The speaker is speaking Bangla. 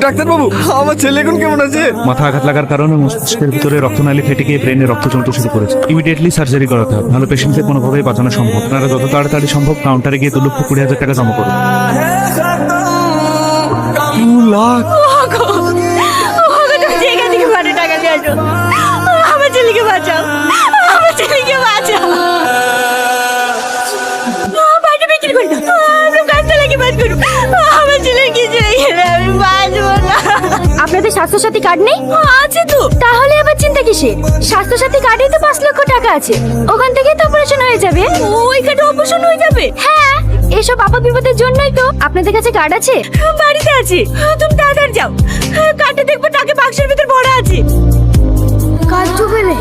ডাক্তার বাবু, আমার ছেলে এখন কেমন আছে? মাথা আঘাত লাগার কারণে মস্তিষ্কের ভিতরে রক্তনালী ফেটে গিয়ে ব্রেনে রক্ত জমতে শুরু করেছে। ইমিডিয়েটলি সার্জারি করাতে হবে, নাহলে পেশেন্টকে কোনোভাবেই বাঁচানো সম্ভব। আপনারা যত তাড়াতাড়ি সম্ভব কাউন্টারে গিয়ে 2,20,000 টাকা জমা করুন। 2 লাখ? তুমি যেখান থেকে ভাড়া টাকা দিয়ে আসো, আমার ছেলেকে বাঁচাও, আমার ছেলেকে বাঁচাও। বাড়িটা বিক্রি করে দাও, আমি কাজটা লাগে বাদ করুন, আমার ছেলের কিছু হয়ে গেলে আমি বাঁচবো না। আপনাদের স্বাস্থ্যসাথী কার্ড নেই? আছে তো। তাহলে আবার চিন্তা কিসের? স্বাস্থ্যসাথী কার্ডে তো 5 লক্ষ টাকা আছে, ওখান থেকে তো অপারেশন হয়ে যাবে। ওইখানে অপারেশন হয়ে যাবে? হ্যাঁ, এসব আপদ বিপদের জন্যই তো। আপনাদের কাছে কার্ড আছে? বাড়িতে আছে। তুমি তাড়াতাড়ি যাও, কার্ডটা দেখবো টাকা বাক্সের ভিতর ভরা আছে। কার্ড তো পেলে